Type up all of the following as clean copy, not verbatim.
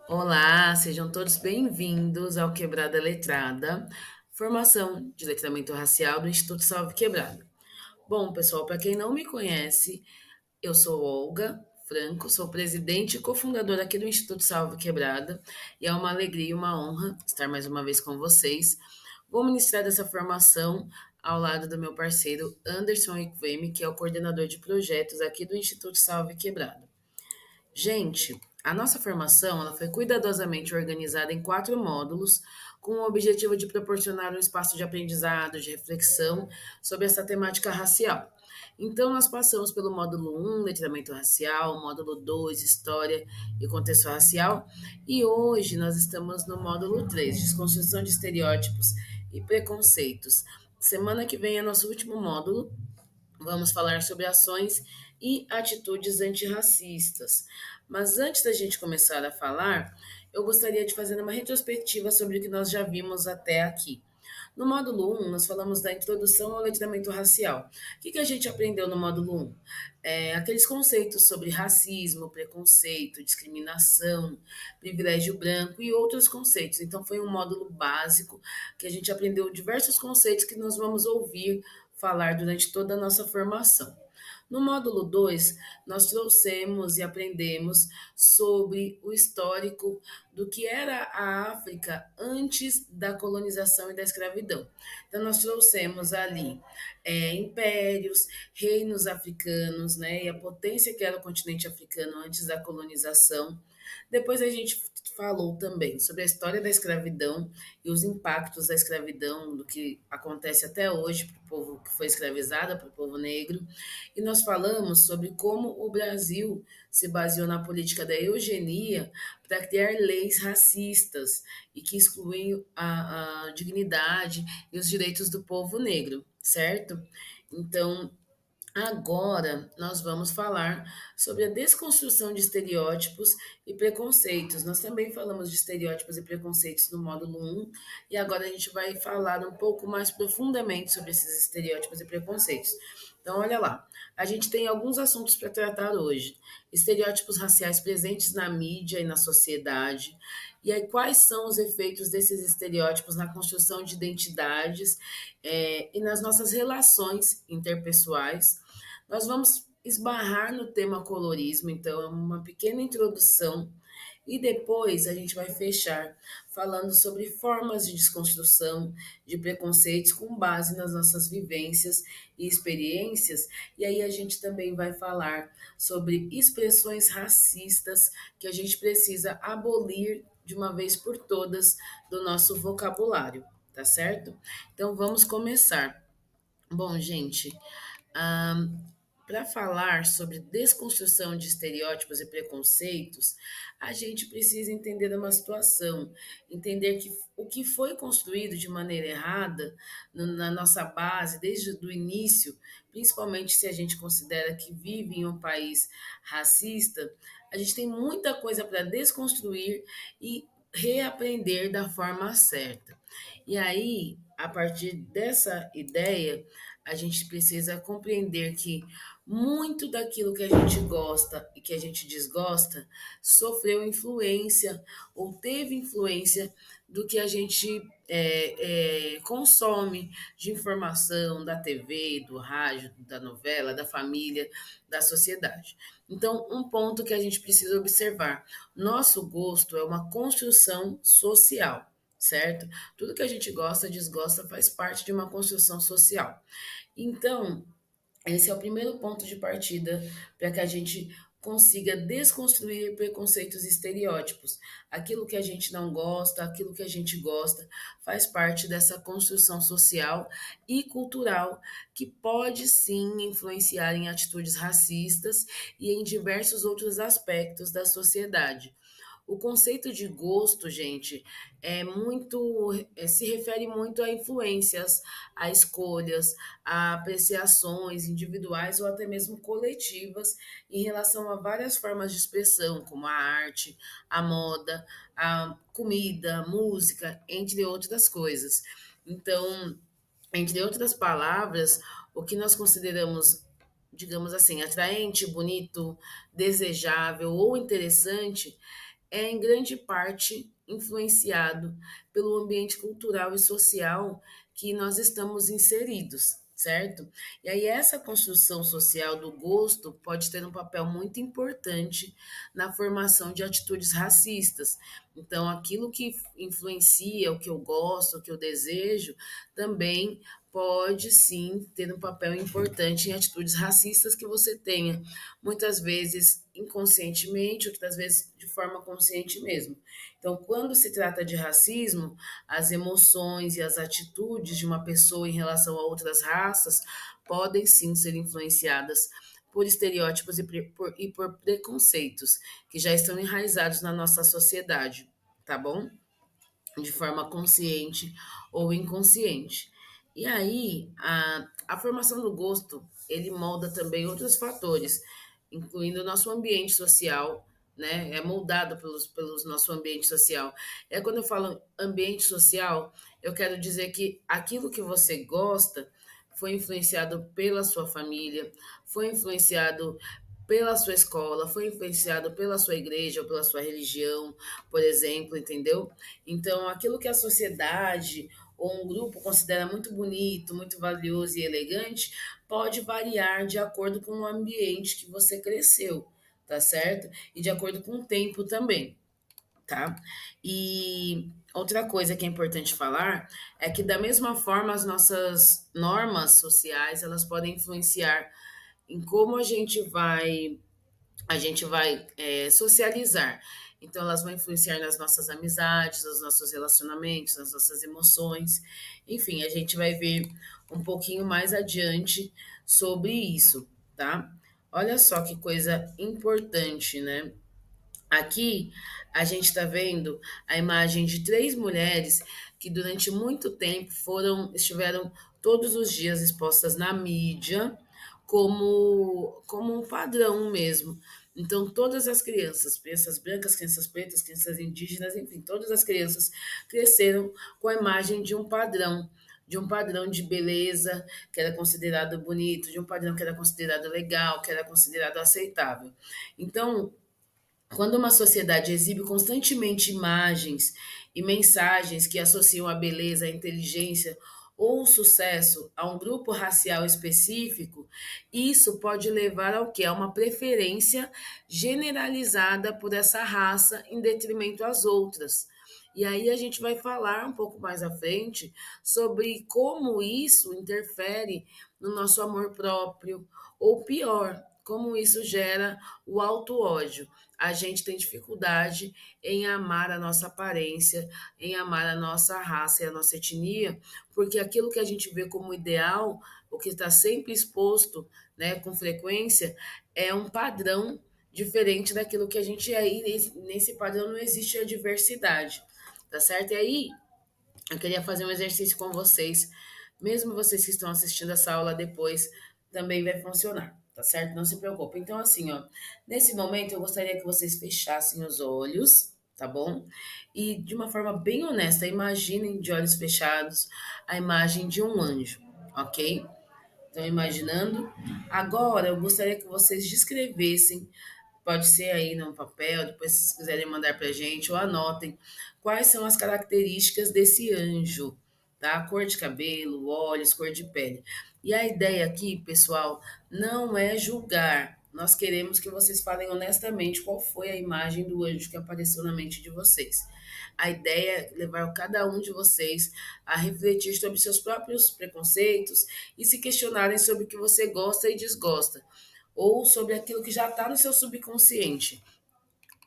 Olá, sejam todos bem-vindos ao Quebrada Letrada, formação de letramento racial do Instituto Salve Quebrada. Bom, pessoal, para quem não me conhece, eu sou Olga Franco, sou presidente e cofundadora aqui do Instituto Salve Quebrada, e é uma alegria e uma honra estar mais uma vez com vocês. Vou ministrar essa formação ao lado do meu parceiro Anderson Iqueme, que é o coordenador de projetos aqui do Instituto Salve Quebrada. Gente, a nossa formação ela foi cuidadosamente organizada em 4 módulos, com o objetivo de proporcionar um espaço de aprendizado, de reflexão sobre essa temática racial. Então, nós passamos pelo módulo 1, letramento racial, módulo 2, história e contexto racial, e hoje nós estamos no módulo 3, desconstrução de estereótipos e preconceitos. Semana que vem é nosso último módulo, vamos falar sobre ações e atitudes antirracistas. Mas antes da gente começar a falar, eu gostaria de fazer uma retrospectiva sobre o que nós já vimos até aqui. No módulo 1, nós falamos da introdução ao letramento racial. O que a gente aprendeu no módulo 1? Aqueles conceitos sobre racismo, preconceito, discriminação, privilégio branco e outros conceitos. Então, foi um módulo básico que a gente aprendeu diversos conceitos que nós vamos ouvir falar durante toda a nossa formação. No módulo 2, nós trouxemos e aprendemos sobre o histórico do que era a África antes da colonização e da escravidão. Então, nós trouxemos ali impérios, reinos africanos, né, e a potência que era o continente africano antes da colonização. Depois a gente falou também sobre a história da escravidão e os impactos da escravidão, do que acontece até hoje para o povo que foi escravizado, para o povo negro. E nós falamos sobre como o Brasil se baseou na política da eugenia para criar leis racistas e que excluem a dignidade e os direitos do povo negro, certo? Então, agora nós vamos falar sobre a desconstrução de estereótipos e preconceitos. Nós também falamos de estereótipos e preconceitos no módulo 1 e agora a gente vai falar um pouco mais profundamente sobre esses estereótipos e preconceitos. Então, olha lá, a gente tem alguns assuntos para tratar hoje. Estereótipos raciais presentes na mídia e na sociedade. E aí, quais são os efeitos desses estereótipos na construção de identidades e nas nossas relações interpessoais? Nós vamos esbarrar no tema colorismo, então é uma pequena introdução e depois a gente vai fechar falando sobre formas de desconstrução de preconceitos com base nas nossas vivências e experiências. E aí a gente também vai falar sobre expressões racistas que a gente precisa abolir de uma vez por todas do nosso vocabulário, tá certo? Então vamos começar. Bom, gente, para falar sobre desconstrução de estereótipos e preconceitos, a gente precisa entender uma situação, entender que o que foi construído de maneira errada na nossa base desde o início, principalmente se a gente considera que vive em um país racista, a gente tem muita coisa para desconstruir e reaprender da forma certa. E aí, a partir dessa ideia, a gente precisa compreender que muito daquilo que a gente gosta e que a gente desgosta sofreu influência ou teve influência do que a gente consome de informação da TV, do rádio, da novela, da família, da sociedade. Então, um ponto que a gente precisa observar: nosso gosto é uma construção social, certo? Tudo que a gente gosta, desgosta, faz parte de uma construção social. Então, esse é o primeiro ponto de partida para que a gente consiga desconstruir preconceitos e estereótipos. Aquilo que a gente não gosta, aquilo que a gente gosta, faz parte dessa construção social e cultural que pode sim influenciar em atitudes racistas e em diversos outros aspectos da sociedade. O conceito de gosto, gente, se refere muito a influências, a escolhas, a apreciações individuais ou até mesmo coletivas em relação a várias formas de expressão, como a arte, a moda, a comida, música, entre outras coisas. Então, entre outras palavras, o que nós consideramos, digamos assim, atraente, bonito, desejável ou interessante é em grande parte influenciado pelo ambiente cultural e social que nós estamos inseridos, certo? E aí essa construção social do gosto pode ter um papel muito importante na formação de atitudes racistas. Então, aquilo que influencia o que eu gosto, o que eu desejo, também pode sim ter um papel importante em atitudes racistas que você tenha, muitas vezes inconscientemente, outras vezes de forma consciente mesmo. Então, quando se trata de racismo, as emoções e as atitudes de uma pessoa em relação a outras raças podem sim ser influenciadas por estereótipos e por preconceitos que já estão enraizados na nossa sociedade, tá bom? De forma consciente ou inconsciente. E aí, a formação do gosto, ele molda também outros fatores, incluindo o nosso ambiente social, né? É moldado pelos nosso ambiente social. É quando eu falo ambiente social, eu quero dizer que aquilo que você gosta foi influenciado pela sua família, foi influenciado pela sua escola, foi influenciado pela sua igreja ou pela sua religião, por exemplo, entendeu? Então, aquilo que a sociedade ou um grupo considera muito bonito, muito valioso e elegante, pode variar de acordo com o ambiente que você cresceu, tá certo? E de acordo com o tempo também, tá? E outra coisa que é importante falar é que da mesma forma as nossas normas sociais, elas podem influenciar em como a gente vai socializar. Então, elas vão influenciar nas nossas amizades, nos nossos relacionamentos, nas nossas emoções. Enfim, a gente vai ver um pouquinho mais adiante sobre isso, tá? Olha só que coisa importante, né? Aqui a gente está vendo a imagem de três mulheres que durante muito tempo estiveram todos os dias expostas na mídia como um padrão mesmo. Então, todas as crianças brancas, crianças pretas, crianças indígenas, enfim, todas as crianças cresceram com a imagem de um padrão de beleza que era considerado bonito, de um padrão que era considerado legal, que era considerado aceitável. Então, quando uma sociedade exibe constantemente imagens e mensagens que associam a beleza, a inteligência ou o sucesso a um grupo racial específico, isso pode levar ao que? A uma preferência generalizada por essa raça em detrimento às outras. E aí a gente vai falar um pouco mais à frente sobre como isso interfere no nosso amor próprio, ou pior, como isso gera o auto-ódio. A gente tem dificuldade em amar a nossa aparência, em amar a nossa raça e a nossa etnia, porque aquilo que a gente vê como ideal, o que está sempre exposto, né, com frequência, é um padrão diferente daquilo que a gente é, e nesse padrão não existe a diversidade, tá certo? E aí, eu queria fazer um exercício com vocês, mesmo vocês que estão assistindo essa aula depois, também vai funcionar, tá certo? Não se preocupe. Então, assim, ó, nesse momento eu gostaria que vocês fechassem os olhos, tá bom? E de uma forma bem honesta, imaginem de olhos fechados a imagem de um anjo, ok? Estão imaginando? Agora eu gostaria que vocês descrevessem, pode ser aí num papel, depois se vocês quiserem mandar para a gente, ou anotem quais são as características desse anjo, tá? Cor de cabelo, olhos, cor de pele. E a ideia aqui, pessoal, não é julgar. Nós queremos que vocês falem honestamente qual foi a imagem do anjo que apareceu na mente de vocês. A ideia é levar cada um de vocês a refletir sobre seus próprios preconceitos e se questionarem sobre o que você gosta e desgosta, ou sobre aquilo que já está no seu subconsciente.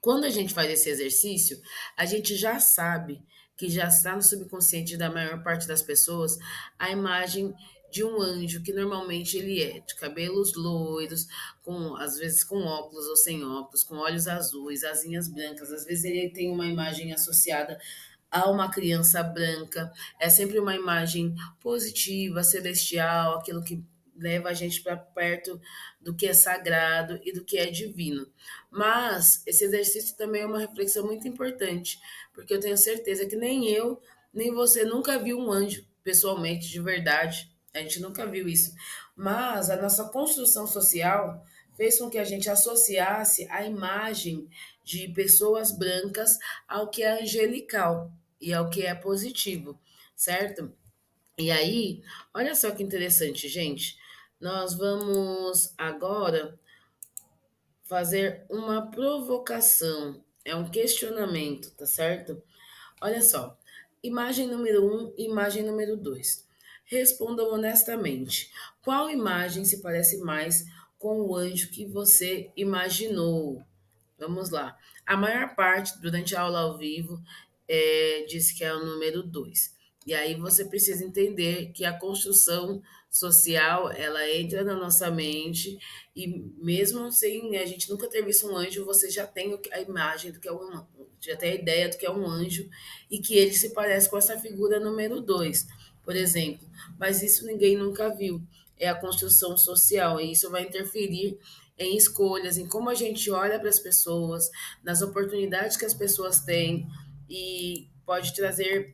Quando a gente faz esse exercício, a gente já sabe que já está no subconsciente da maior parte das pessoas a imagem de um anjo, que normalmente ele é de cabelos loiros, com às vezes com óculos ou sem óculos, com olhos azuis, asinhas brancas. Às vezes ele tem uma imagem associada a uma criança branca. É sempre uma imagem positiva, celestial, aquilo que leva a gente para perto do que é sagrado e do que é divino. Mas esse exercício também é uma reflexão muito importante, porque eu tenho certeza que nem eu, nem você nunca viu um anjo pessoalmente, de verdade. A gente nunca viu isso. Mas a nossa construção social fez com que a gente associasse a imagem de pessoas brancas ao que é angelical e ao que é positivo, certo? E aí, olha só que interessante, gente. Nós vamos agora fazer uma provocação, é um questionamento, tá certo? Olha só, imagem número um, imagem número 2. Respondam honestamente. Qual imagem se parece mais com o anjo que você imaginou? Vamos lá. A maior parte, durante a aula ao vivo, diz que é o número 2. E aí você precisa entender que a construção social, ela entra na nossa mente e mesmo sem a gente nunca ter visto um anjo, você já tem a imagem do que é um, já tem a ideia do que é um anjo e que ele se parece com essa figura número 2, por exemplo. Mas isso ninguém nunca viu. É a construção social e isso vai interferir em escolhas, em como a gente olha para as pessoas, nas oportunidades que as pessoas têm e pode trazer,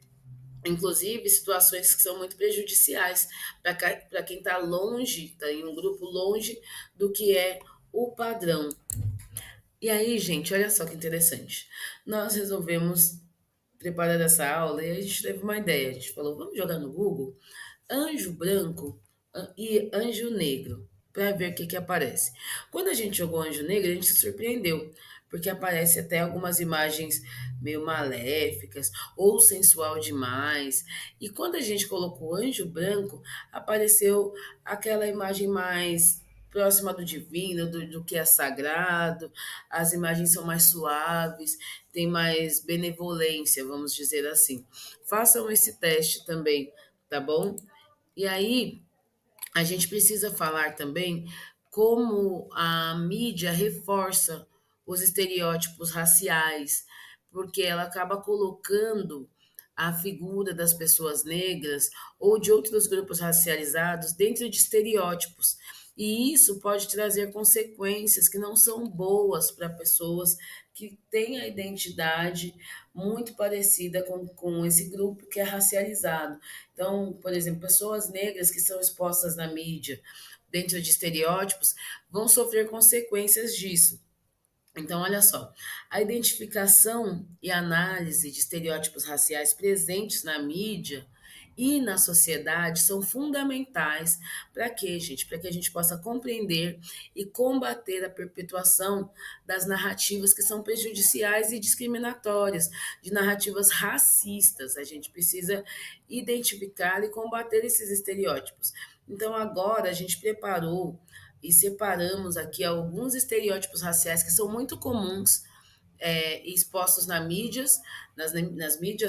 inclusive, situações que são muito prejudiciais para quem está longe, está em um grupo longe do que é o padrão. E aí, gente, olha só que interessante. Nós resolvemos preparar essa aula e a gente teve uma ideia. A gente falou, vamos jogar no Google anjo branco e anjo negro para ver o que que aparece. Quando a gente jogou anjo negro, a gente se surpreendeu, porque aparece até algumas imagens meio maléficas ou sensual demais. E quando a gente colocou anjo branco, apareceu aquela imagem mais próxima do divino, do que é sagrado, as imagens são mais suaves, tem mais benevolência, vamos dizer assim. Façam esse teste também, tá bom? E aí, a gente precisa falar também como a mídia reforça os estereótipos raciais, porque ela acaba colocando a figura das pessoas negras ou de outros grupos racializados dentro de estereótipos. E isso pode trazer consequências que não são boas para pessoas que têm a identidade muito parecida com esse grupo que é racializado. Então, por exemplo, pessoas negras que são expostas na mídia dentro de estereótipos vão sofrer consequências disso. Então, olha só, a identificação e análise de estereótipos raciais presentes na mídia e na sociedade são fundamentais para quê, gente? Para que a gente possa compreender e combater a perpetuação das narrativas que são prejudiciais e discriminatórias, de narrativas racistas. A gente precisa identificar e combater esses estereótipos. Então, agora a gente preparou e separamos aqui alguns estereótipos raciais que são muito comuns expostos nas mídias,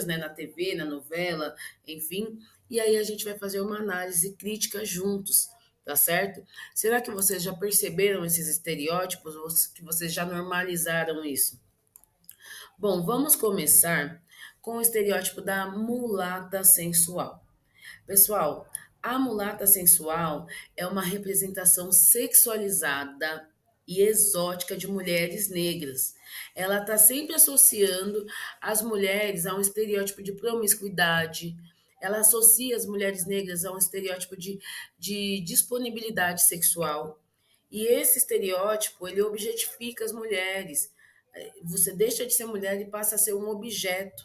né, na TV, na novela, enfim. E aí a gente vai fazer uma análise crítica juntos, tá certo? Será que vocês já perceberam esses estereótipos ou que vocês já normalizaram isso? Bom, vamos começar com o estereótipo da mulata sensual. Pessoal, a mulata sensual é uma representação sexualizada e exótica de mulheres negras. Ela está sempre associando as mulheres a um estereótipo de promiscuidade. Ela associa as mulheres negras a um estereótipo de disponibilidade sexual. E esse estereótipo, ele objetifica as mulheres. Você deixa de ser mulher e passa a ser um objeto,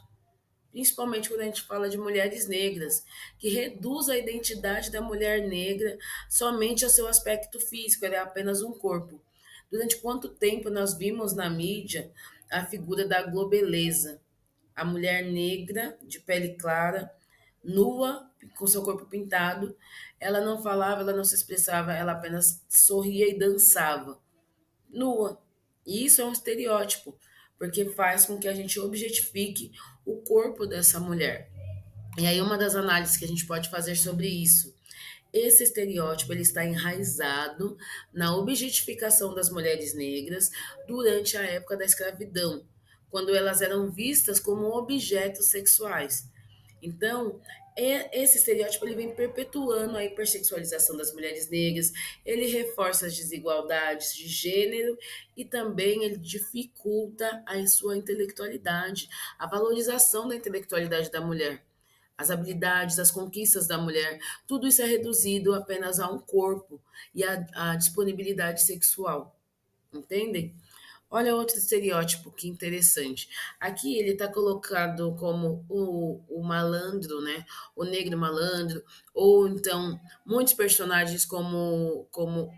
principalmente quando a gente fala de mulheres negras, que reduz a identidade da mulher negra somente ao seu aspecto físico, ela é apenas um corpo. Durante quanto tempo nós vimos na mídia a figura da globeleza, a mulher negra, de pele clara, nua, com seu corpo pintado, ela não falava, ela não se expressava, ela apenas sorria e dançava nua. E isso é um estereótipo, porque faz com que a gente objetifique o corpo dessa mulher. E aí uma das análises que a gente pode fazer sobre isso, esse estereótipo ele está enraizado na objetificação das mulheres negras durante a época da escravidão, quando elas eram vistas como objetos sexuais. Então, esse estereótipo ele vem perpetuando a hipersexualização das mulheres negras, ele reforça as desigualdades de gênero e também ele dificulta a sua intelectualidade, a valorização da intelectualidade da mulher. As habilidades, as conquistas da mulher, tudo isso é reduzido apenas a um corpo e a disponibilidade sexual. Entendem? Olha outro estereótipo que interessante. Aqui ele está colocado como o malandro, né? O negro malandro, ou então muitos personagens como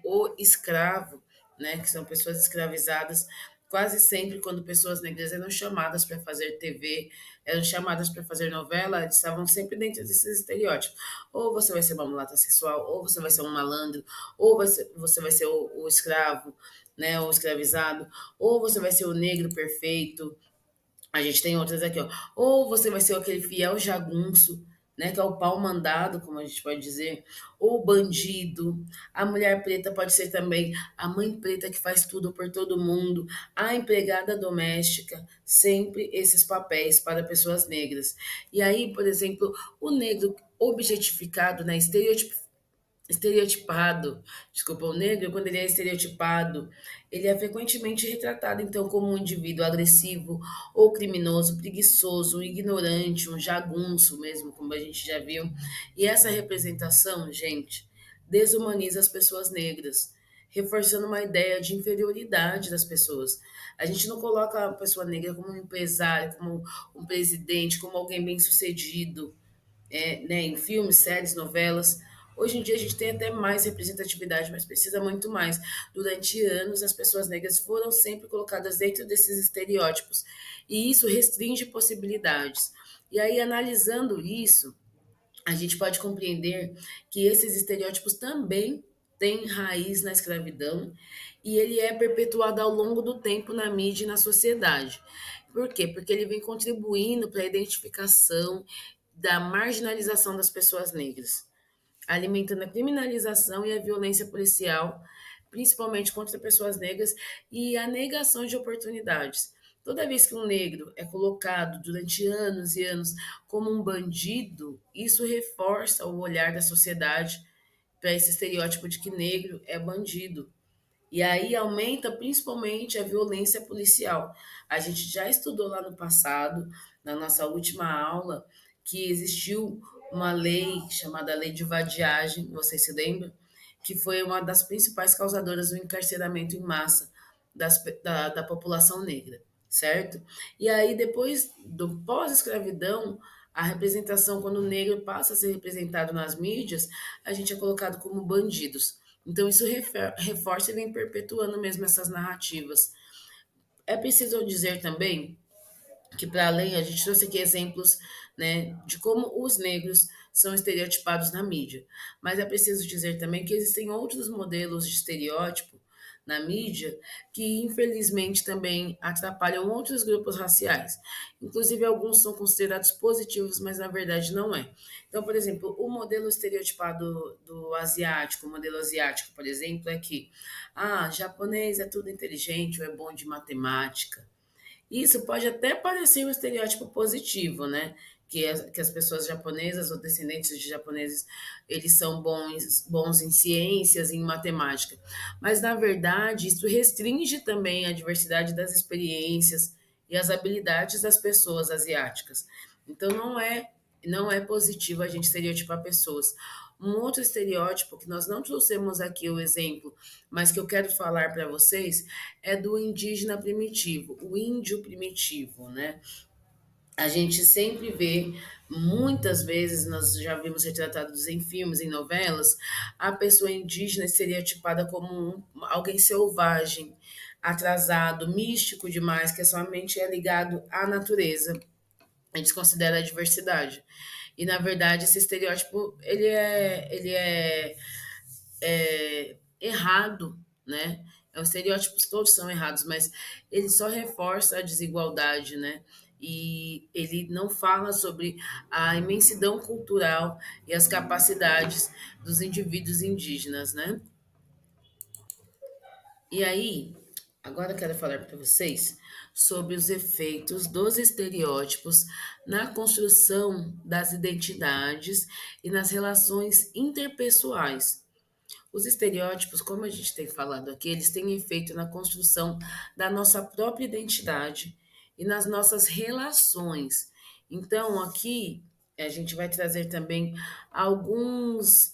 o escravo, né? Que são pessoas escravizadas. Quase sempre, quando pessoas negras eram chamadas para fazer TV, eram chamadas para fazer novela, eles estavam sempre dentro desses estereótipos. Ou você vai ser uma mulata sexual, ou você vai ser um malandro, ou você vai ser o escravo, né? O escravizado, ou você vai ser o negro perfeito. A gente tem outras aqui, ó. Ou você vai ser aquele fiel jagunço, né? Que é o pau mandado, como a gente pode dizer. Ou o bandido. A mulher preta pode ser também a mãe preta que faz tudo por todo mundo. A empregada doméstica. Sempre esses papéis para pessoas negras. E aí, por exemplo, o negro objetificado, né? Estereotipado, desculpa, o negro, quando ele é estereotipado, ele é frequentemente retratado, então, como um indivíduo agressivo ou criminoso, preguiçoso, ignorante, um jagunço mesmo, como a gente já viu. E essa representação, gente, desumaniza as pessoas negras, reforçando uma ideia de inferioridade das pessoas. A gente não coloca a pessoa negra como um empresário, como um presidente, como alguém bem-sucedido, né, em filmes, séries, novelas. Hoje em dia a gente tem até mais representatividade, mas precisa muito mais. Durante anos, as pessoas negras foram sempre colocadas dentro desses estereótipos, e isso restringe possibilidades. E aí, analisando isso, a gente pode compreender que esses estereótipos também têm raiz na escravidão e ele é perpetuado ao longo do tempo na mídia e na sociedade. Por quê? Porque ele vem contribuindo para a identificação da marginalização das pessoas negras, alimentando a criminalização e a violência policial, principalmente contra pessoas negras, e a negação de oportunidades. Toda vez que um negro é colocado durante anos e anos como um bandido, isso reforça o olhar da sociedade para esse estereótipo de que negro é bandido. E aí aumenta principalmente a violência policial. A gente já estudou lá no passado, na nossa última aula, que existiu uma lei chamada Lei de Vadiagem, vocês se lembram? Que foi uma das principais causadoras do encarceramento em massa da população negra, certo? E aí, depois do pós-escravidão, a representação, quando o negro passa a ser representado nas mídias, a gente é colocado como bandidos. Então, isso reforça e vem perpetuando mesmo essas narrativas. É preciso dizer também que, para além, a gente trouxe aqui exemplos, né, de como os negros são estereotipados na mídia. Mas é preciso dizer também que existem outros modelos de estereótipo na mídia que, infelizmente, também atrapalham outros grupos raciais. Inclusive, alguns são considerados positivos, mas na verdade não é. Então, por exemplo, o modelo estereotipado do asiático, o modelo asiático, por exemplo, é que japonês é tudo inteligente ou é bom de matemática. Isso pode até parecer um estereótipo positivo, né? Que as pessoas japonesas ou descendentes de japoneses, eles são bons em ciências, em matemática. Mas, na verdade, isso restringe também a diversidade das experiências e as habilidades das pessoas asiáticas. Então, não é positivo a gente estereotipar pessoas. Um outro estereótipo que nós não trouxemos aqui o exemplo, mas que eu quero falar para vocês, é do indígena primitivo, o índio primitivo, né? A gente sempre vê, muitas vezes nós já vimos retratados em filmes, em novelas, a pessoa indígena estereotipada como alguém selvagem, atrasado, místico demais, que somente é ligado à natureza. A gente considera a diversidade. E, na verdade, esse estereótipo, ele é errado, né? Os estereótipos todos são errados, mas ele só reforça a desigualdade, né? E ele não fala sobre a imensidão cultural e as capacidades dos indivíduos indígenas, né? E aí, agora eu quero falar para vocês sobre os efeitos dos estereótipos na construção das identidades e nas relações interpessoais. Os estereótipos, como a gente tem falado aqui, eles têm efeito na construção da nossa própria identidade e nas nossas relações. Então, aqui a gente vai trazer também alguns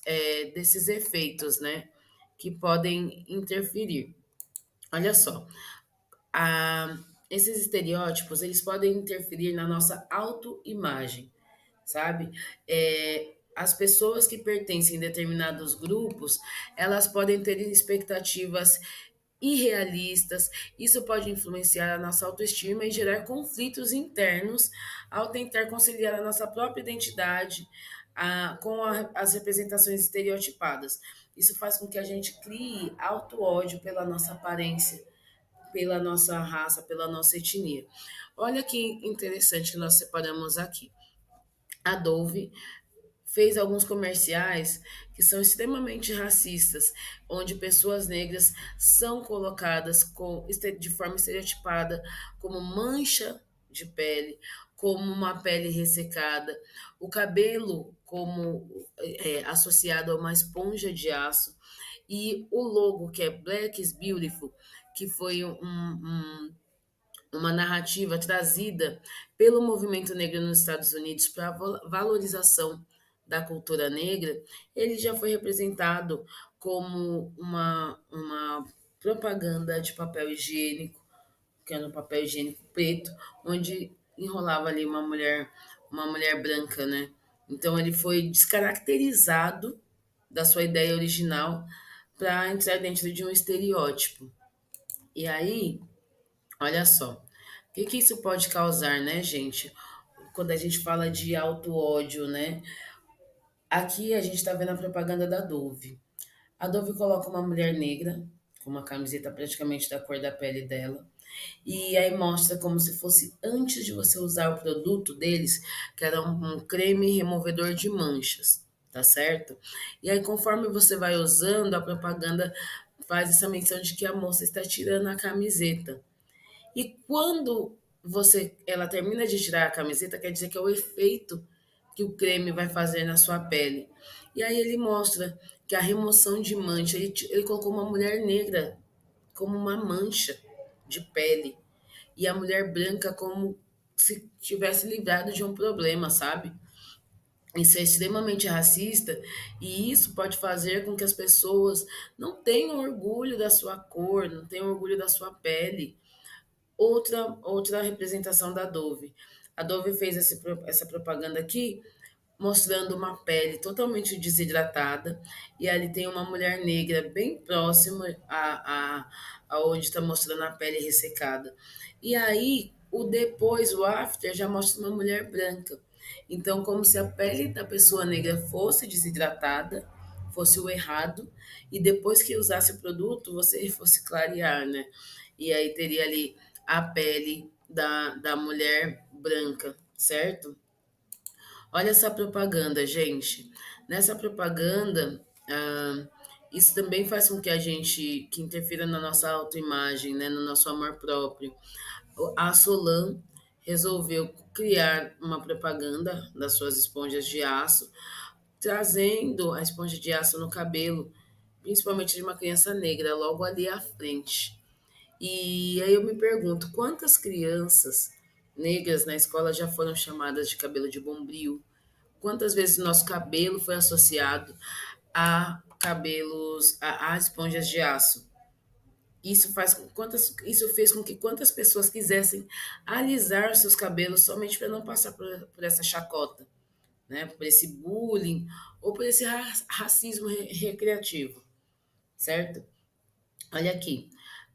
desses efeitos, né, que podem interferir. Olha só, A esses estereótipos, eles podem interferir na nossa autoimagem, sabe? As pessoas que pertencem a determinados grupos, elas podem ter expectativas irrealistas. Isso pode influenciar a nossa autoestima e gerar conflitos internos ao tentar conciliar a nossa própria identidade as representações estereotipadas. Isso faz com que a gente crie auto-ódio pela nossa aparência, pela nossa raça, pela nossa etnia. Olha que interessante que nós separamos aqui. A Dove fez alguns comerciais que são extremamente racistas, onde pessoas negras são colocadas de forma estereotipada como mancha de pele, como uma pele ressecada, o cabelo como associado a uma esponja de aço, e o logo que é Black is Beautiful, que foi uma narrativa trazida pelo movimento negro nos Estados Unidos para a valorização da cultura negra, ele já foi representado como uma propaganda de papel higiênico, que era um papel higiênico preto, onde enrolava ali uma mulher branca, né? Então ele foi descaracterizado da sua ideia original para entrar dentro de um estereótipo. E aí, olha só, o que que isso pode causar, né, gente? Quando a gente fala de auto-ódio, né? Aqui a gente está vendo a propaganda da Dove. A Dove coloca uma mulher negra, com uma camiseta praticamente da cor da pele dela, e aí mostra como se fosse antes de você usar o produto deles, que era um creme removedor de manchas, tá certo? E aí, conforme você vai usando, a propaganda faz essa menção de que a moça está tirando a camiseta. E quando ela termina de tirar a camiseta, quer dizer que é o efeito que o creme vai fazer na sua pele. E aí ele mostra que a remoção de mancha, ele colocou uma mulher negra como uma mancha de pele e a mulher branca como se tivesse livrado de um problema, sabe? Isso é extremamente racista e isso pode fazer com que as pessoas não tenham orgulho da sua cor, não tenham orgulho da sua pele. Outra representação da Dove. A Dove fez essa propaganda aqui mostrando uma pele totalmente desidratada e ali tem uma mulher negra bem próxima a onde está mostrando a pele ressecada. E aí o depois, o after, já mostra uma mulher branca. Então, como se a pele da pessoa negra fosse desidratada, fosse o errado, e depois que usasse o produto, você fosse clarear, né? E aí teria ali a pele da mulher branca, certo? Olha essa propaganda, gente. Nessa propaganda, isso também faz com que a gente, que interfira na nossa autoimagem, né, no nosso amor próprio. A Solan resolveu criar uma propaganda das suas esponjas de aço, trazendo a esponja de aço no cabelo, principalmente de uma criança negra, logo ali à frente. E aí eu me pergunto, quantas crianças negras na escola já foram chamadas de cabelo de bombril? Quantas vezes o nosso cabelo foi associado a esponjas de aço? Isso fez com que quantas pessoas quisessem alisar seus cabelos somente para não passar por essa chacota, né? Por esse bullying ou por esse racismo recreativo, certo? Olha aqui,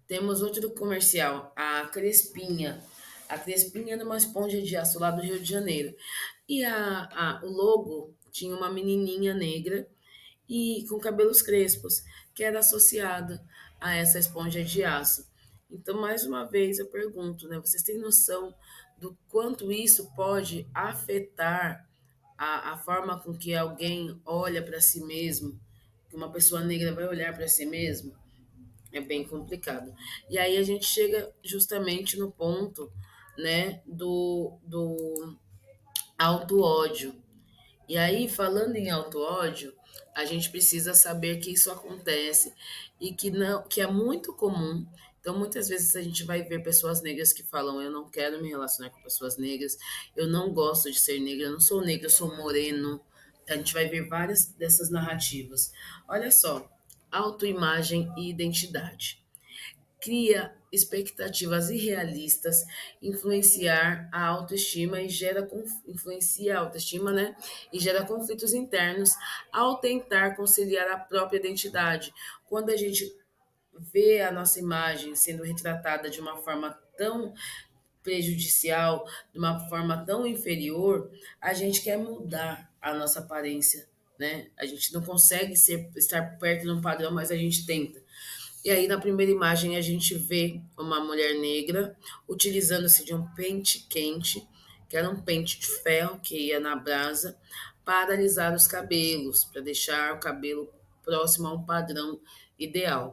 temos outro comercial, a Crespinha. A Crespinha era uma esponja de aço lá do Rio de Janeiro. E o logo tinha uma menininha negra e com cabelos crespos, que era associada a essa esponja de aço. Então, mais uma vez, eu pergunto, né? Vocês têm noção do quanto isso pode afetar a forma com que alguém olha para si mesmo, que uma pessoa negra vai olhar para si mesmo? É bem complicado. E aí a gente chega justamente no ponto, né, do auto-ódio. E aí, falando em auto-ódio, a gente precisa saber que isso acontece e que não, que é muito comum. Então, muitas vezes a gente vai ver pessoas negras que falam: eu não quero me relacionar com pessoas negras, eu não gosto de ser negra, eu não sou negra, eu sou moreno. A gente vai ver várias dessas narrativas. Olha só, autoimagem e identidade. expectativas irrealistas, influenciar a autoestima e influencia a autoestima, né? E gera conflitos internos ao tentar conciliar a própria identidade. Quando a gente vê a nossa imagem sendo retratada de uma forma tão prejudicial, de uma forma tão inferior, a gente quer mudar a nossa aparência, né? A gente não consegue estar perto de um padrão, mas a gente tenta. E aí, na primeira imagem, a gente vê uma mulher negra utilizando-se de um pente quente, que era um pente de ferro que ia na brasa, para alisar os cabelos, para deixar o cabelo próximo a um padrão ideal.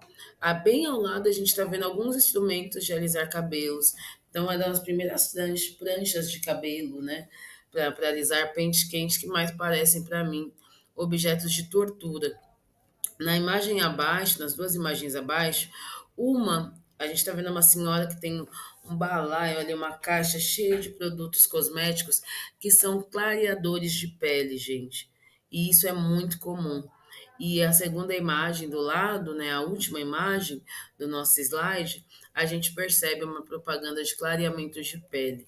Bem ao lado, a gente está vendo alguns instrumentos de alisar cabelos. Então, é das primeiras pranchas de cabelo, né? Para alisar pente quente que mais parecem para mim objetos de tortura. Na imagem abaixo, nas duas imagens abaixo, a gente está vendo uma senhora que tem um balaio ali, uma caixa cheia de produtos cosméticos que são clareadores de pele, gente. E isso é muito comum. E a segunda imagem do lado, né, a última imagem do nosso slide, a gente percebe uma propaganda de clareamento de pele.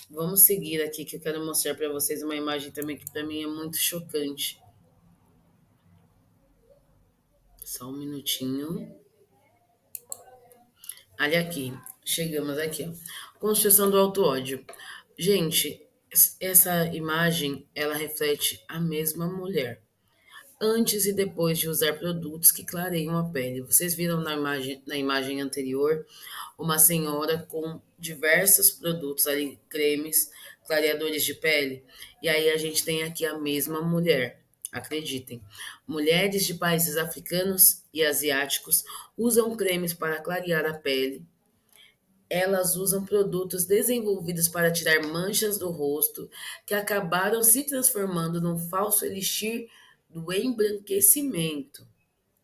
Vamos seguir aqui que eu quero mostrar para vocês uma imagem também que para mim é muito chocante. Só um minutinho. Olha aqui, chegamos aqui, ó. Construção do auto-ódio. Gente, essa imagem, ela reflete a mesma mulher, antes e depois de usar produtos que clareiam a pele. Vocês viram na imagem anterior uma senhora com diversos produtos ali, cremes, clareadores de pele. E aí a gente tem aqui a mesma mulher. Acreditem, mulheres de países africanos e asiáticos usam cremes para clarear a pele, elas usam produtos desenvolvidos para tirar manchas do rosto que acabaram se transformando num falso elixir do embranquecimento.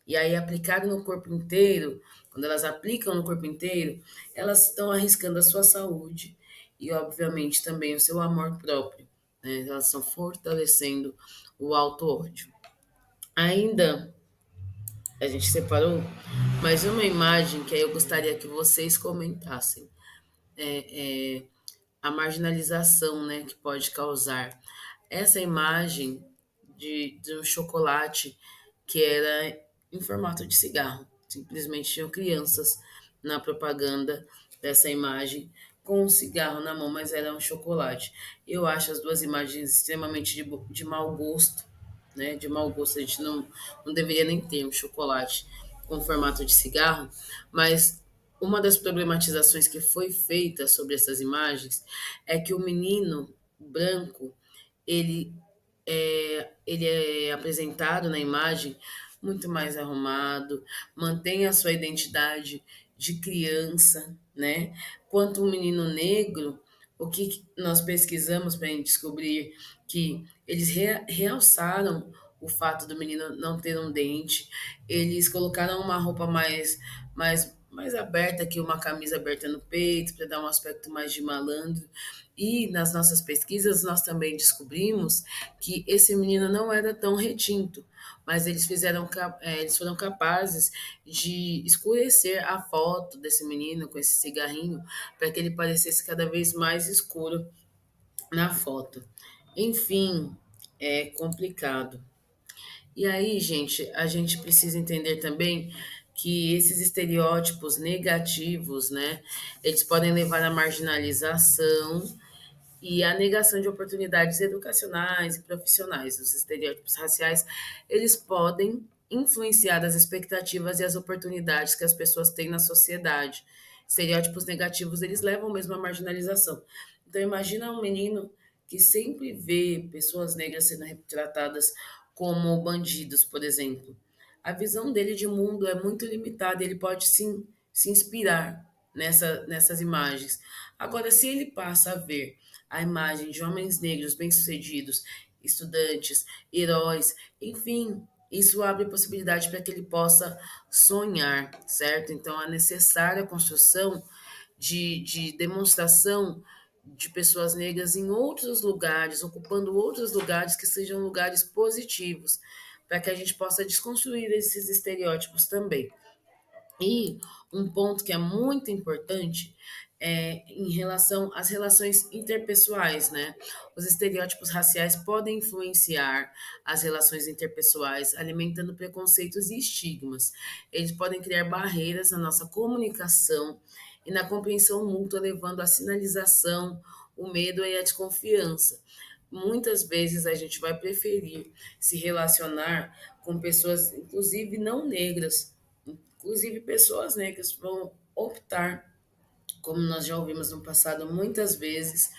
E aí, aplicado no corpo inteiro, quando elas aplicam no corpo inteiro, elas estão arriscando a sua saúde e, obviamente, também o seu amor próprio, né? Elas estão fortalecendo o auto-ódio. Ainda, a gente separou mais uma imagem que aí eu gostaria que vocês comentassem. É, a marginalização, né, que pode causar. Essa imagem de um chocolate que era em formato de cigarro. Simplesmente tinham crianças na propaganda dessa imagem com um cigarro na mão, mas era um chocolate. Eu acho as duas imagens extremamente de mau gosto, né? De mau gosto. A gente não deveria nem ter um chocolate com formato de cigarro, mas uma das problematizações que foi feita sobre essas imagens é que o menino branco ele ele é apresentado na imagem muito mais arrumado, mantém a sua identidade de criança, né? Quanto um menino negro, o que nós pesquisamos para descobrir que eles realçaram o fato do menino não ter um dente, eles colocaram uma roupa mais aberta, que uma camisa aberta no peito, para dar um aspecto mais de malandro. E nas nossas pesquisas, nós também descobrimos que esse menino não era tão retinto, mas eles foram capazes de escurecer a foto desse menino com esse cigarrinho para que ele parecesse cada vez mais escuro na foto. Enfim, é complicado. E aí, gente, a gente precisa entender também que esses estereótipos negativos, né, eles podem levar à marginalização e a negação de oportunidades educacionais e profissionais. Os estereótipos raciais, eles podem influenciar as expectativas e as oportunidades que as pessoas têm na sociedade. Estereótipos negativos, eles levam mesmo à marginalização. Então, imagina um menino que sempre vê pessoas negras sendo retratadas como bandidos, por exemplo. A visão dele de mundo é muito limitada, ele pode sim se inspirar nessas imagens. Agora, se ele passa a ver a imagem de homens negros bem-sucedidos, estudantes, heróis, enfim, isso abre possibilidade para que ele possa sonhar, certo? Então, é necessária a construção de demonstração de pessoas negras em outros lugares, ocupando outros lugares que sejam lugares positivos, para que a gente possa desconstruir esses estereótipos também. E um ponto que é muito importante é em relação às relações interpessoais, né? Os estereótipos raciais podem influenciar as relações interpessoais, alimentando preconceitos e estigmas. Eles podem criar barreiras na nossa comunicação e na compreensão mútua, levando à sinalização, o medo e a desconfiança. Muitas vezes a gente vai preferir se relacionar com pessoas, inclusive não negras. Inclusive, pessoas negras vão optar, como nós já ouvimos no passado muitas vezes,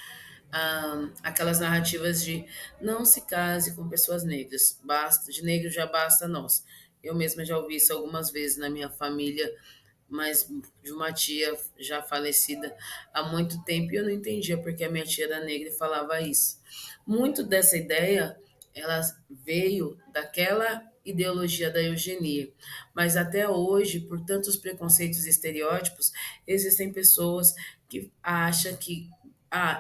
aquelas narrativas de não se case com pessoas negras, basta, de negro já basta nós. Eu mesma já ouvi isso algumas vezes na minha família, mas de uma tia já falecida há muito tempo e eu não entendia porque a minha tia era negra e falava isso. Muito dessa ideia, ela veio daquela ideologia da eugenia, mas até hoje, por tantos preconceitos e estereótipos, existem pessoas que acham que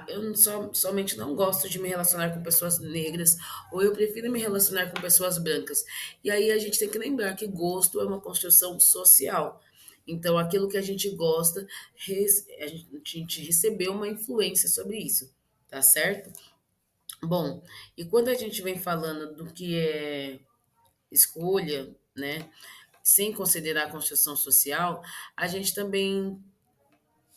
eu não somente não gosto de me relacionar com pessoas negras, ou eu prefiro me relacionar com pessoas brancas. E aí a gente tem que lembrar que gosto é uma construção social. Então, aquilo que a gente gosta, a gente recebeu uma influência sobre isso, tá certo? Bom, e quando a gente vem falando do que é escolha, né, sem considerar a construção social, a gente também,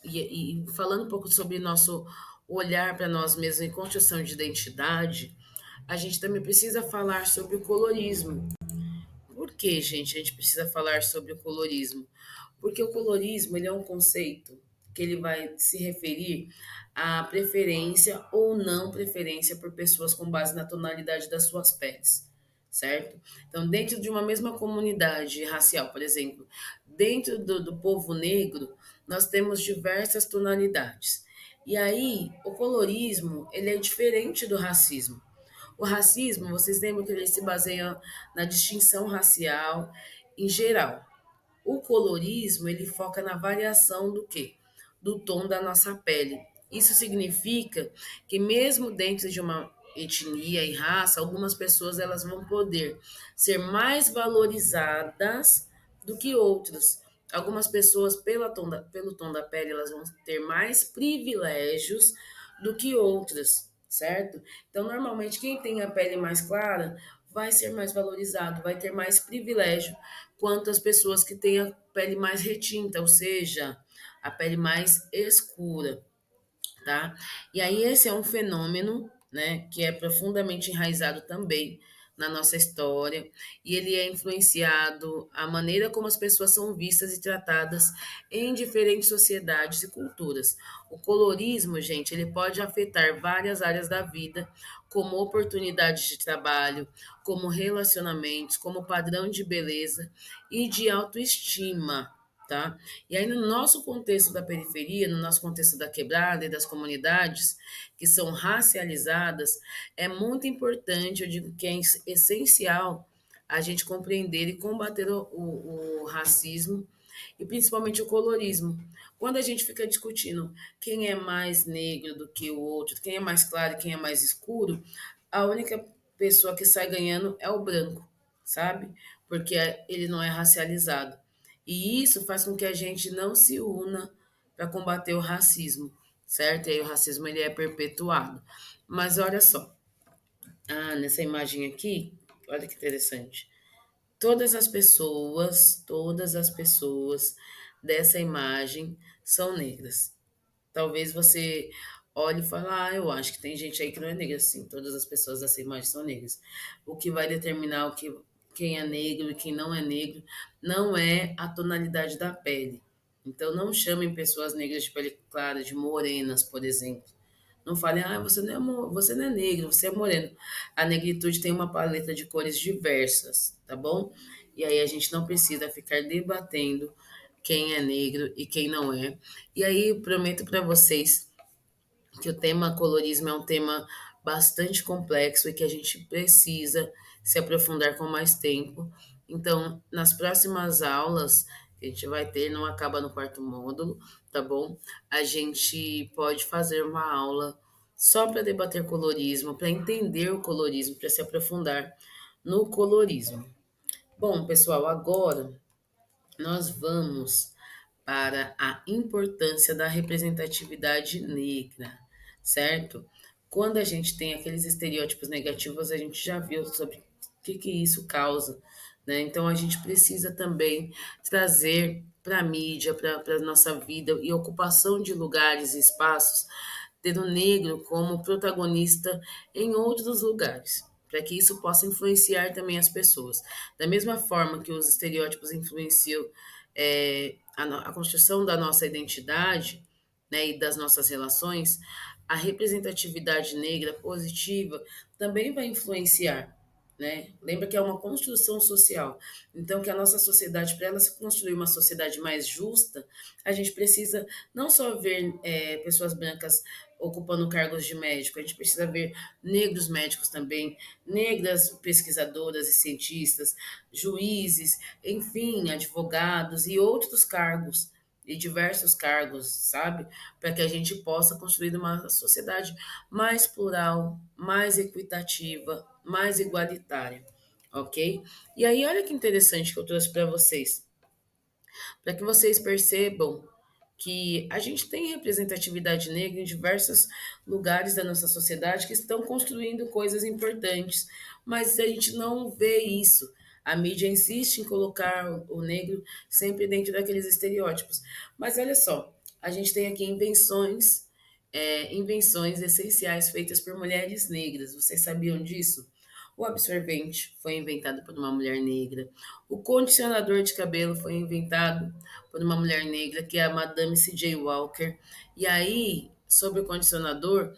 e falando um pouco sobre nosso olhar para nós mesmos em construção de identidade, a gente também precisa falar sobre o colorismo. Por que, gente, a gente precisa falar sobre o colorismo? Porque o colorismo ele é um conceito que ele vai se referir à preferência ou não preferência por pessoas com base na tonalidade das suas peles, certo? Então, dentro de uma mesma comunidade racial, por exemplo, dentro do povo negro, nós temos diversas tonalidades. E aí, o colorismo, ele é diferente do racismo. O racismo, vocês lembram que ele se baseia na distinção racial em geral. O colorismo, ele foca na variação do quê? Do tom da nossa pele. Isso significa que mesmo dentro de uma etnia e raça, algumas pessoas elas vão poder ser mais valorizadas do que outras. Algumas pessoas, pelo tom da pele, elas vão ter mais privilégios do que outras, certo? Então, normalmente, quem tem a pele mais clara vai ser mais valorizado, vai ter mais privilégio, quanto as pessoas que têm a pele mais retinta, ou seja, a pele mais escura, tá? E aí esse é um fenômeno, né, que é profundamente enraizado também na nossa história, e ele é influenciado a maneira como as pessoas são vistas e tratadas em diferentes sociedades e culturas. O colorismo, gente, ele pode afetar várias áreas da vida, como oportunidades de trabalho, como relacionamentos, como padrão de beleza e de autoestima, tá? E aí, no nosso contexto da periferia, no nosso contexto da quebrada e das comunidades que são racializadas, é muito importante, eu digo que é essencial a gente compreender e combater o racismo e principalmente o colorismo. Quando a gente fica discutindo quem é mais negro do que o outro, quem é mais claro e quem é mais escuro, a única pessoa que sai ganhando é o branco, sabe? Porque ele não é racializado. E isso faz com que a gente não se una para combater o racismo, certo? E aí o racismo ele é perpetuado. Mas olha só, nessa imagem aqui, olha que interessante. Todas as pessoas dessa imagem são negras. Talvez você olhe e fale, eu acho que tem gente aí que não é negra. Sim, todas as pessoas dessa imagem são negras. O que vai determinar quem é negro e quem não é negro não é a tonalidade da pele. Então, não chamem pessoas negras de pele clara, de morenas, por exemplo. Não falem, você não é negro, você é moreno. A negritude tem uma paleta de cores diversas, tá bom? E aí a gente não precisa ficar debatendo quem é negro e quem não é. E aí prometo para vocês que o tema colorismo é um tema bastante complexo e que a gente precisa se aprofundar com mais tempo. Então, nas próximas aulas que a gente vai ter, não acaba no quarto módulo, tá bom? A gente pode fazer uma aula só para debater colorismo, para entender o colorismo, para se aprofundar no colorismo. Bom, pessoal, agora nós vamos para a importância da representatividade negra, certo? Quando a gente tem aqueles estereótipos negativos, a gente já viu sobre o que isso causa, né? Então a gente precisa também trazer para a mídia, para a nossa vida e ocupação de lugares e espaços, ter o negro como protagonista em outros lugares, para que isso possa influenciar também as pessoas. Da mesma forma que os estereótipos influenciam a construção da nossa identidade, né, e das nossas relações, a representatividade negra positiva também vai influenciar, né? Lembra que é uma construção social. Então, que a nossa sociedade, para ela se construir uma sociedade mais justa, a gente precisa não só ver pessoas brancas ocupando cargos de médico, a gente precisa ver negros médicos também, negras pesquisadoras e cientistas, juízes, enfim, advogados e outros cargos e diversos cargos, sabe? Para que a gente possa construir uma sociedade mais plural, mais equitativa, mais igualitária, ok? E aí, olha que interessante que eu trouxe para vocês, para que vocês percebam que a gente tem representatividade negra em diversos lugares da nossa sociedade que estão construindo coisas importantes, mas a gente não vê isso. A mídia insiste em colocar o negro sempre dentro daqueles estereótipos. Mas olha só, a gente tem aqui invenções essenciais feitas por mulheres negras. Vocês sabiam disso? O absorvente foi inventado por uma mulher negra. O condicionador de cabelo foi inventado por uma mulher negra, que é a Madame C.J. Walker. E aí, sobre o condicionador,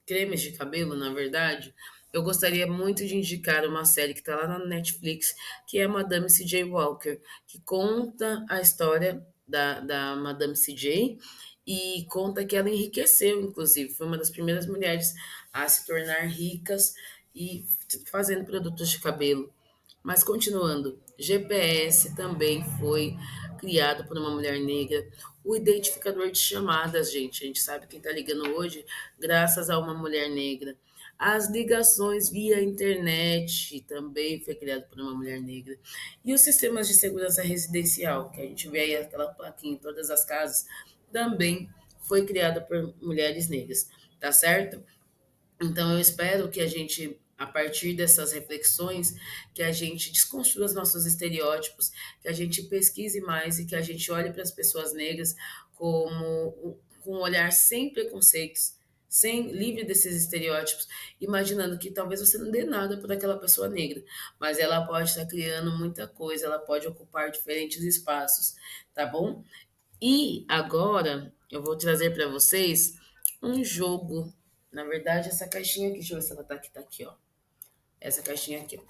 cremes de cabelo, na verdade, eu gostaria muito de indicar uma série que está lá na Netflix, que é a Madame C.J. Walker, que conta a história da Madame C.J. e conta que ela enriqueceu, inclusive, foi uma das primeiras mulheres a se tornar ricas e fazendo produtos de cabelo. Mas continuando, GPS também foi criado por uma mulher negra. O identificador de chamadas, gente, a gente sabe quem está ligando hoje, graças a uma mulher negra. As ligações via internet também foi criado por uma mulher negra. E os sistemas de segurança residencial, que a gente vê aí aquela plaquinha em todas as casas, também foi criado por mulheres negras, tá certo? Então, eu espero que a gente, a partir dessas reflexões, que a gente desconstrua os nossos estereótipos, que a gente pesquise mais e que a gente olhe para as pessoas negras com um olhar sem preconceitos, sem livre desses estereótipos, imaginando que talvez você não dê nada por aquela pessoa negra, mas ela pode estar criando muita coisa, ela pode ocupar diferentes espaços, tá bom? E agora eu vou trazer para vocês um jogo. Na verdade, essa caixinha aqui, deixa eu ver se ela tá aqui, ó. Essa caixinha aqui, ó.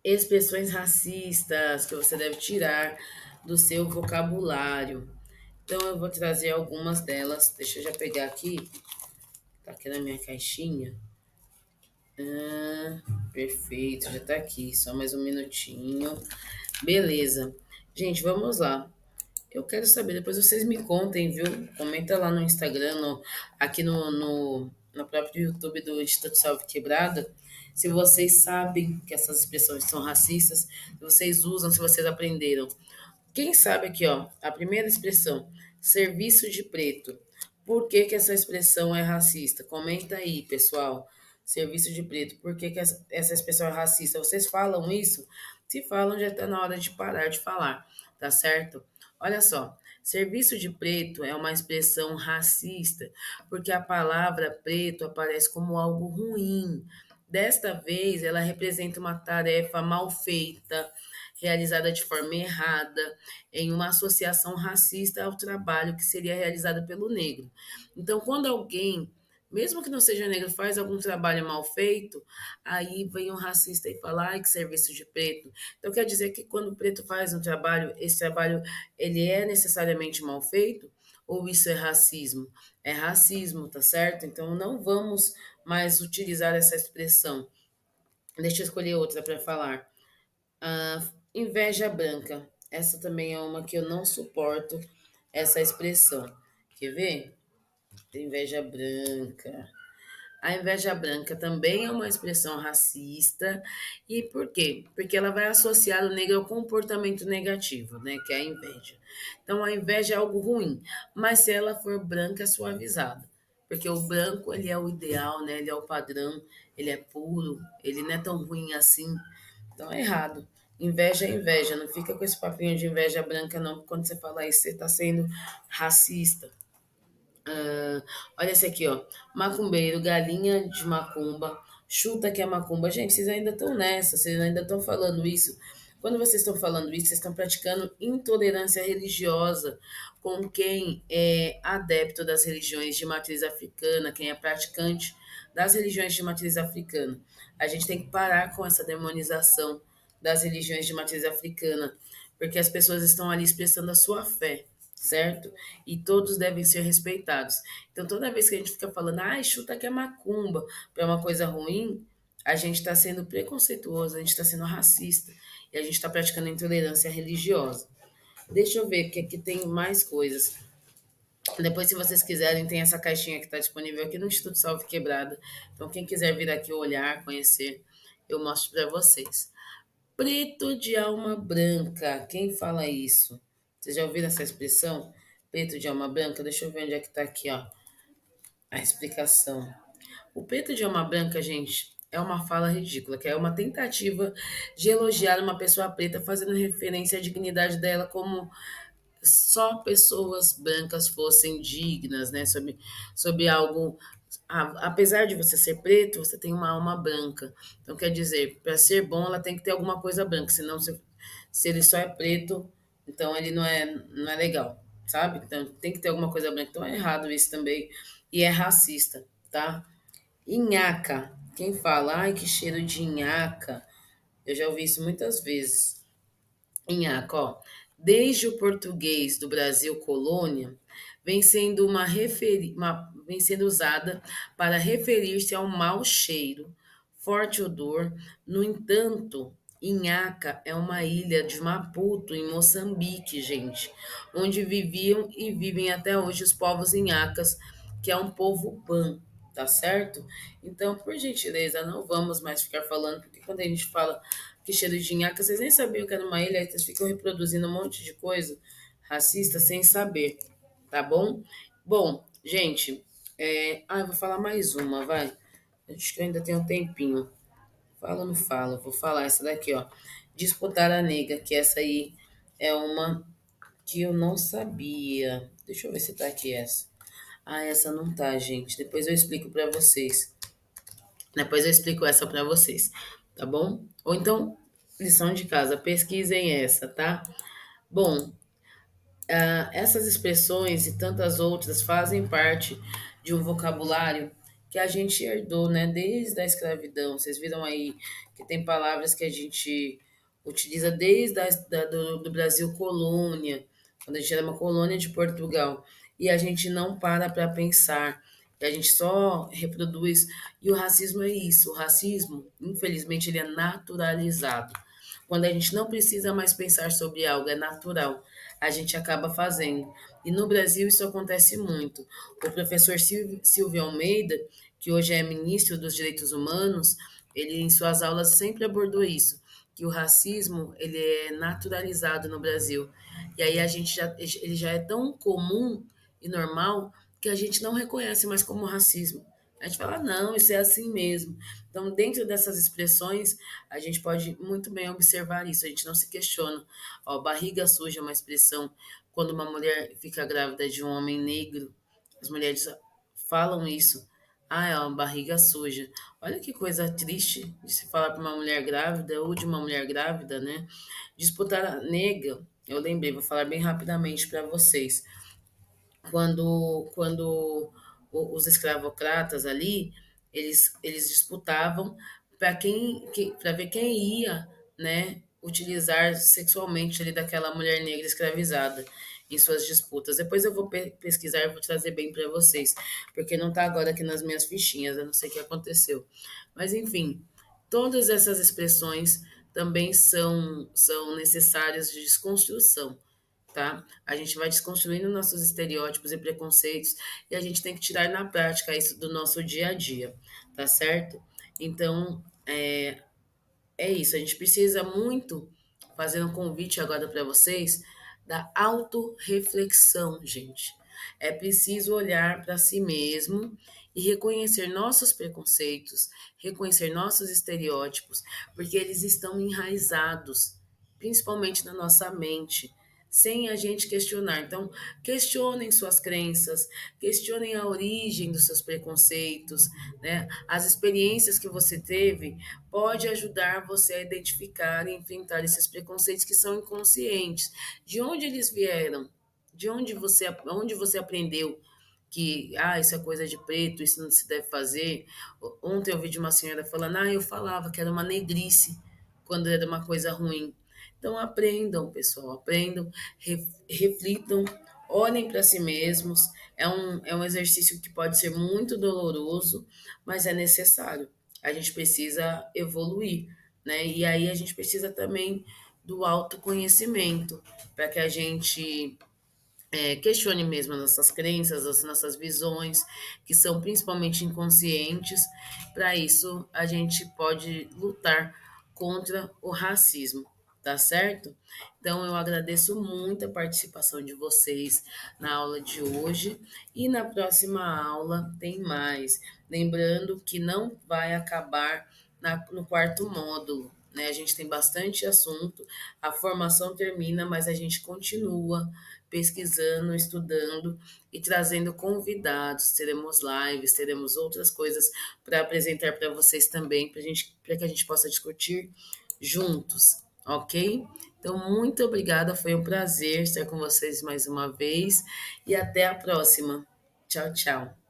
Expressões racistas que você deve tirar do seu vocabulário. Então eu vou trazer algumas delas. Deixa eu já pegar aqui. Tá aqui na minha caixinha. Perfeito, já tá aqui. Só mais um minutinho. Beleza. Gente, vamos lá. Eu quero saber, depois vocês me contem, viu? Comenta lá no Instagram, aqui no próprio YouTube do Instituto Salve Quebrada, se vocês sabem que essas expressões são racistas, se vocês usam, se vocês aprenderam. Quem sabe aqui, ó, a primeira expressão, serviço de preto. Por que que essa expressão é racista? Comenta aí, pessoal. Serviço de preto, por que que essa expressão é racista? Vocês falam isso? Se falam, já está na hora de parar de falar, tá certo? Olha só, serviço de preto é uma expressão racista, porque a palavra preto aparece como algo ruim. Desta vez, ela representa uma tarefa mal feita, realizada de forma errada, em uma associação racista ao trabalho que seria realizado pelo negro. Então, quando alguém, mesmo que não seja negro, faz algum trabalho mal feito, aí vem um racista e fala, ai, que serviço de preto. Então, quer dizer que quando o preto faz um trabalho, esse trabalho, ele é necessariamente mal feito? Ou isso é racismo? É racismo, tá certo? Então, não vamos mais utilizar essa expressão. Deixa eu escolher outra para falar. Inveja branca. Essa também é uma que eu não suporto, essa expressão. Quer ver? Inveja branca. A inveja branca também é uma expressão racista. E por quê? Porque ela vai associar o negro ao comportamento negativo, né? Que é a inveja. Então, a inveja é algo ruim, mas se ela for branca, é suavizada. Porque o branco, ele é o ideal, né? Ele é o padrão, ele é puro, ele não é tão ruim assim. Então, é errado. Inveja é inveja, não fica com esse papinho de inveja branca, não. Quando você fala isso, você está sendo racista. Olha esse aqui, ó. Macumbeiro, galinha de macumba, chuta que é macumba. Gente, vocês ainda estão nessa, vocês ainda estão falando isso. Quando vocês estão falando isso, vocês estão praticando intolerância religiosa com quem é adepto das religiões de matriz africana, quem é praticante das religiões de matriz africana. A gente tem que parar com essa demonização das religiões de matriz africana, porque as pessoas estão ali expressando a sua fé, certo? E todos devem ser respeitados. Então, toda vez que a gente fica falando, ai, chuta que é macumba, para uma coisa ruim, a gente está sendo preconceituoso, a gente está sendo racista e a gente está praticando intolerância religiosa. Deixa eu ver que aqui tem mais coisas. Depois, se vocês quiserem, tem essa caixinha que está disponível aqui no Instituto Salve Quebrada. Então, quem quiser vir aqui olhar, conhecer, eu mostro para vocês. Preto de alma branca. Quem fala isso? Vocês já ouviram essa expressão? Preto de alma branca? Deixa eu ver onde é que tá aqui, ó, a explicação. O preto de alma branca, gente, é uma fala ridícula, que é uma tentativa de elogiar uma pessoa preta, fazendo referência à dignidade dela como só pessoas brancas fossem dignas, né? Sobre algo. Apesar de você ser preto, você tem uma alma branca. Então, quer dizer, para ser bom, ela tem que ter alguma coisa branca, senão, se ele só é preto, então ele não é legal, sabe? Então, tem que ter alguma coisa branca. Então, é errado isso também. E é racista, tá? Inhaca. Quem fala, ai, que cheiro de inhaca. Eu já ouvi isso muitas vezes. Inhaca, ó. Desde o português do Brasil colônia, vem sendo usada para referir-se ao mau cheiro, forte odor. No entanto, Inhaca é uma ilha de Maputo, em Moçambique, gente, onde viviam e vivem até hoje os povos inhacas, que é um povo ban, tá certo? Então, por gentileza, não vamos mais ficar falando, porque quando a gente fala que cheiro de nhaca, vocês nem sabiam que era uma ilha, aí vocês ficam reproduzindo um monte de coisa racista sem saber, tá bom? Bom, gente, eu vou falar mais uma, vai. Acho que eu ainda tenho um tempinho. Fala ou não fala? Vou falar essa daqui, ó. Disputar a nega, que essa aí é uma que eu não sabia. Deixa eu ver se tá aqui essa. Ah, essa não tá, gente. Depois eu explico pra vocês. Depois eu explico essa para vocês, tá bom? Ou então, lição de casa, pesquisem essa, tá? Bom, essas expressões e tantas outras fazem parte de um vocabulário que a gente herdou, né, desde a escravidão. Vocês viram aí que tem palavras que a gente utiliza desde do Brasil colônia, quando a gente era uma colônia de Portugal, e a gente não para pensar, e a gente só reproduz. E o racismo é isso. O racismo, infelizmente, ele é naturalizado. Quando a gente não precisa mais pensar sobre algo, é natural, a gente acaba fazendo. E no Brasil isso acontece muito. O professor Silvio Almeida, que hoje é ministro dos Direitos Humanos, ele em suas aulas sempre abordou isso, que o racismo ele é naturalizado no Brasil. E aí ele já é tão comum e normal que a gente não reconhece mais como racismo. A gente fala, não, isso é assim mesmo. Então, dentro dessas expressões, a gente pode muito bem observar isso, a gente não se questiona. Ó, barriga suja é uma expressão quando uma mulher fica grávida de um homem negro, as mulheres falam isso. Ah, é uma barriga suja. Olha que coisa triste de se falar para uma mulher grávida ou de uma mulher grávida, né? Disputar a nega, eu lembrei, vou falar bem rapidamente para vocês quando os escravocratas ali, eles disputavam para ver quem ia, né, utilizar sexualmente ali daquela mulher negra escravizada em suas disputas. Depois eu vou pesquisar e vou trazer bem para vocês, porque não está agora aqui nas minhas fichinhas, eu não sei o que aconteceu. Mas enfim, todas essas expressões também são necessárias de desconstrução. tá? A gente vai desconstruindo nossos estereótipos e preconceitos e a gente tem que tirar na prática isso do nosso dia a dia, tá certo? Então, é isso, a gente precisa muito fazer um convite agora para vocês da autorreflexão, gente. É preciso olhar para si mesmo e reconhecer nossos preconceitos, reconhecer nossos estereótipos, porque eles estão enraizados, principalmente na nossa mente, sem a gente questionar. Então, questionem suas crenças, questionem a origem dos seus preconceitos, né? As experiências que você teve pode ajudar você a identificar e enfrentar esses preconceitos que são inconscientes. De onde eles vieram? Onde você aprendeu que isso é coisa de preto, isso não se deve fazer? Ontem eu vi de uma senhora falando, eu falava que era uma negrice quando era uma coisa ruim. Então aprendam, pessoal, aprendam, reflitam, olhem para si mesmos. É um exercício que pode ser muito doloroso, mas é necessário. A gente precisa evoluir, né? E aí a gente precisa também do autoconhecimento, para que a gente questione mesmo as nossas crenças, as nossas visões, que são principalmente inconscientes. Para isso, a gente pode lutar contra o racismo, tá certo? Então, eu agradeço muito a participação de vocês na aula de hoje e na próxima aula tem mais. Lembrando que não vai acabar no quarto módulo. Né? A gente tem bastante assunto, a formação termina, mas a gente continua pesquisando, estudando e trazendo convidados. Teremos lives, teremos outras coisas para apresentar para vocês também, para que a gente possa discutir juntos, ok? Então, muito obrigada, foi um prazer estar com vocês mais uma vez e até a próxima. Tchau, tchau.